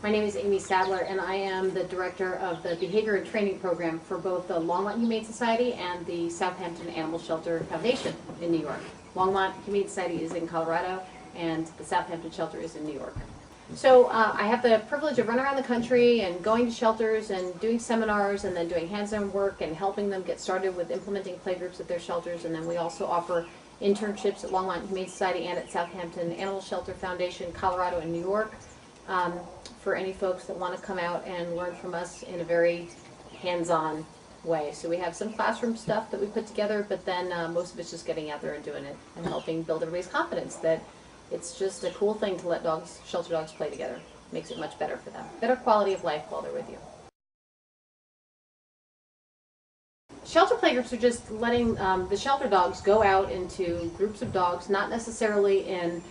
My name is Aimee Sadler, and I am the director of the Behavior and Training Program for both the Longmont Humane Society and the Southampton Animal Shelter Foundation in New York. Longmont Humane Society is in Colorado, and the Southampton Shelter is in New York. So I have the privilege of running around the country and going to shelters and doing seminars and then doing hands-on work and helping them get started with implementing playgroups at their shelters. And then we also offer internships at Longmont Humane Society and at Southampton Animal Shelter Foundation, Colorado and New York, for any folks that want to come out and learn from us in a very hands-on way. So we have some classroom stuff that we put together, but then most of it's just getting out there and doing it and helping build everybody's confidence that it's just a cool thing to let dogs, shelter dogs, play together. Makes it much better for them. Better quality of life while they're with you. Shelter playgroups are just letting the shelter dogs go out into groups of dogs, not necessarily in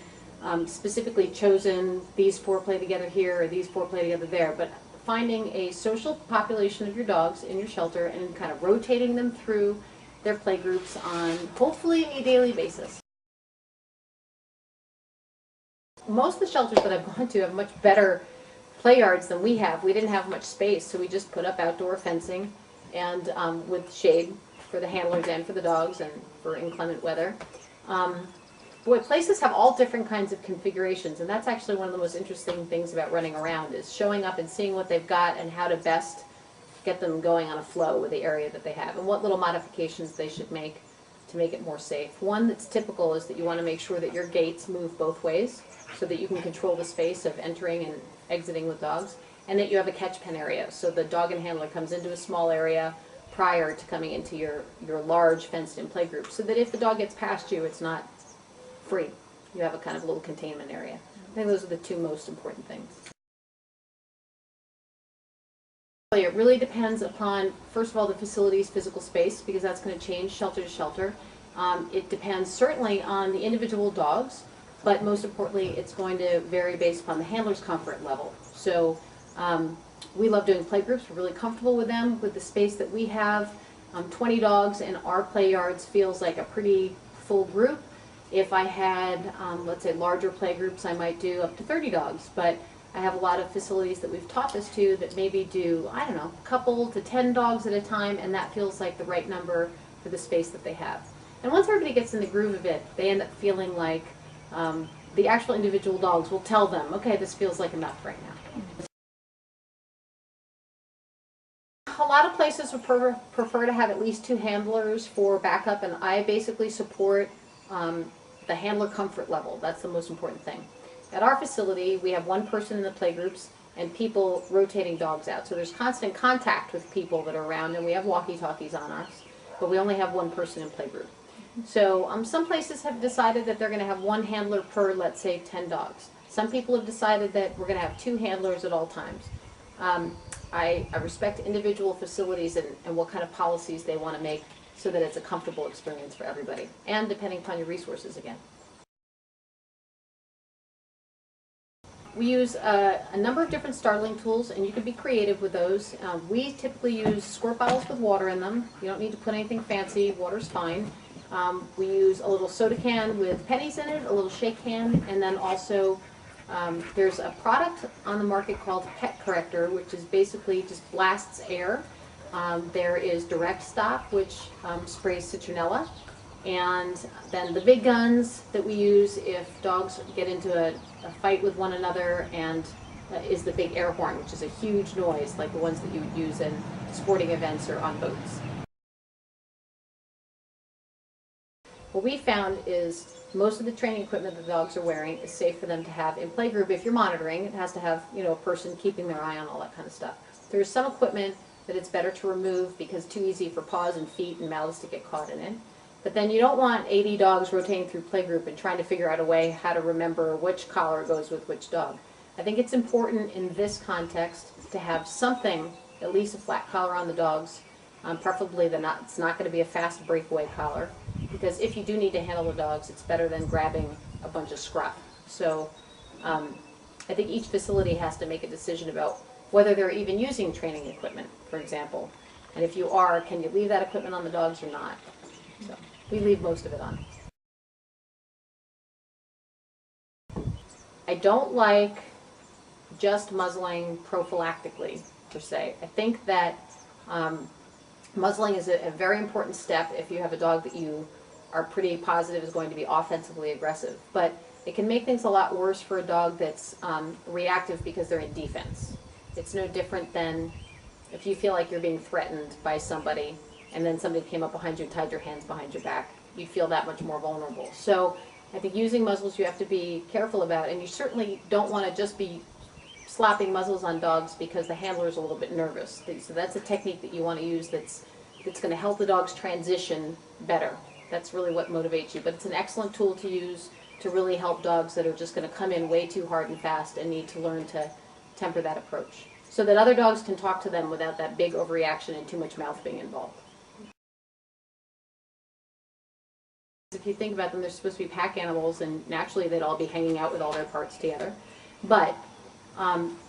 specifically chosen, these four play together here or these four play together there, but finding a social population of your dogs in your shelter and kind of rotating them through their playgroups on hopefully a daily basis. Most of the shelters that I've gone to have much better play yards than we have. We didn't have much space, so we just put up outdoor fencing and with shade for the handlers and for the dogs and for inclement weather. Boy, places have all different kinds of configurations, and that's actually one of the most interesting things about running around is showing up and seeing what they've got and how to best get them going on a flow with the area that they have and what little modifications they should make to make it more safe. One that's typical is that you want to make sure that your gates move both ways so that you can control the space of entering and exiting with dogs, and that you have a catch pen area so the dog and handler comes into a small area prior to coming into your large fenced-in playgroup so that if the dog gets past you, it's not free. You have a kind of little containment area. I think those are the two most important things. It really depends upon, first of all, the facility's physical space, because that's going to change shelter to shelter. It depends certainly on the individual dogs, but most importantly, it's going to vary based upon the handler's comfort level. So we love doing playgroups. We're really comfortable with them. With the space that we have, 20 dogs in our play yards feels like a pretty full group. If I had, let's say, larger playgroups, I might do up to 30 dogs, but I have a lot of facilities that we've taught this to that maybe do, I don't know, a couple to 10 dogs at a time, and that feels like the right number for the space that they have. And once everybody gets in the groove of it, they end up feeling like the actual individual dogs will tell them, okay, this feels like enough right now. A lot of places would prefer to have at least 2 handlers for backup, and I basically support the handler comfort level. That's the most important thing. At our facility, we have 1 person in the playgroups and people rotating dogs out. So there's constant contact with people that are around, and we have walkie-talkies on us, but we only have 1 person in playgroup. So some places have decided that they're going to have 1 handler per, let's say, 10 dogs. Some people have decided that we're going to have 2 handlers at all times. I respect individual facilities and what kind of policies they want to make so that it's a comfortable experience for everybody, and depending upon your resources again. We use a number of different startling tools, and you can be creative with those. We typically use squirt bottles with water in them. You don't need to put anything fancy. Water's fine. We use a little soda can with pennies in it, a little shake can, and then also there's a product on the market called Pet Corrector, which is basically just blasts air. There is Direct Stop, which sprays citronella. And then the big guns that we use if dogs get into a fight with one another, and is the big air horn, which is a huge noise, like the ones that you would use in sporting events or on boats. What we found is most of the training equipment that the dogs are wearing is safe for them to have in playgroup. If you're monitoring, it has to have, you know, a person keeping their eye on all that kind of stuff. There's some equipment that it's better to remove because it's too easy for paws and feet and mouths to get caught in it. But then you don't want 80 dogs rotating through playgroup and trying to figure out a way how to remember which collar goes with which dog. I think it's important in this context to have something, at least a flat collar on the dogs, preferably it's not going to be a fast breakaway collar, because if you do need to handle the dogs, it's better than grabbing a bunch of scruff. So I think each facility has to make a decision about whether they're even using training equipment, for example. And if you are, can you leave that equipment on the dogs or not? So we leave most of it on. I don't like just muzzling prophylactically, per se. I think that muzzling is a very important step if you have a dog that you are pretty positive is going to be offensively aggressive. But it can make things a lot worse for a dog that's reactive because they're in defense. It's no different than if you feel like you're being threatened by somebody and then somebody came up behind you and tied your hands behind your back. You'd feel that much more vulnerable. So I think using muzzles you have to be careful about, and you certainly don't want to just be slapping muzzles on dogs because the handler is a little bit nervous. So that's a technique that you want to use that's going to help the dog's transition better. That's really what motivates you. But it's an excellent tool to use to really help dogs that are just going to come in way too hard and fast and need to learn to temper that approach so that other dogs can talk to them without that big overreaction and too much mouth being involved. If you think about them, they're supposed to be pack animals, and naturally they'd all be hanging out with all their parts together. But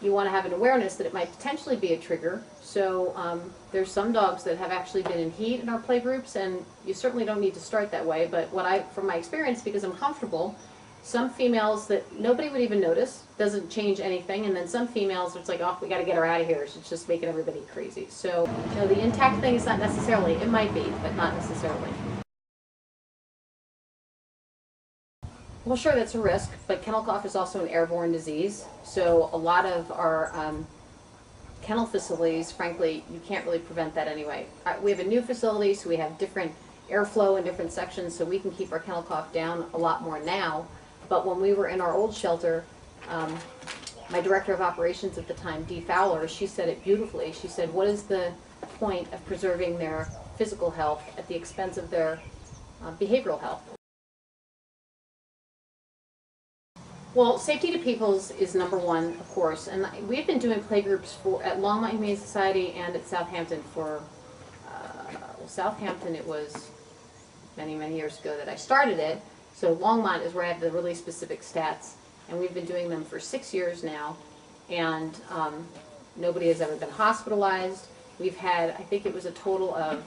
you want to have an awareness that it might potentially be a trigger. So there's some dogs that have actually been in heat in our play groups, and you certainly don't need to start that way. But from my experience, because I'm comfortable, some females that nobody would even notice, doesn't change anything, and then some females, it's like, oh, we got to get her out of here. It's just making everybody crazy. So the intact thing is not necessarily, it might be, but not necessarily. Well, sure, that's a risk, but kennel cough is also an airborne disease. So a lot of our kennel facilities, frankly, you can't really prevent that anyway. We have a new facility, so we have different airflow in different sections, so we can keep our kennel cough down a lot more now. But when we were in our old shelter, my director of operations at the time, Dee Fowler, she said it beautifully. She said, what is the point of preserving their physical health at the expense of their behavioral health? Well, safety to people is number one, of course, and we've been doing play groups at Longmont Humane Society and at Southampton for, Southampton it was many, many years ago that I started it, so Longmont is where I have the really specific stats, and we've been doing them for 6 years now, and nobody has ever been hospitalized. We've had, I think it was a total of,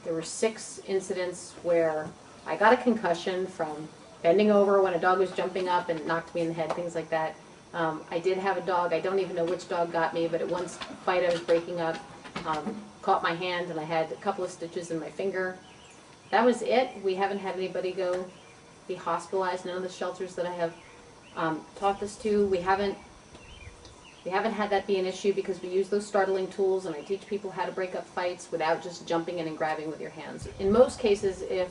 there were 6 incidents where I got a concussion from bending over when a dog was jumping up and knocked me in the head, things like that. I did have a dog, I don't even know which dog got me, but at one fight I was breaking up, caught my hand and I had a couple of stitches in my finger. That was it. We haven't had anybody go be hospitalized. None of the shelters that I have taught this to, we haven't had that be an issue because we use those startling tools, and I teach people how to break up fights without just jumping in and grabbing with your hands. In most cases, if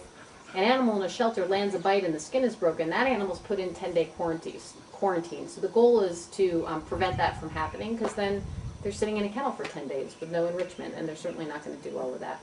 an animal in a shelter lands a bite and the skin is broken, that animal's put in 10-day quarantine. So the goal is to prevent that from happening, because then they're sitting in a kennel for 10 days with no enrichment, and they're certainly not going to do well with that.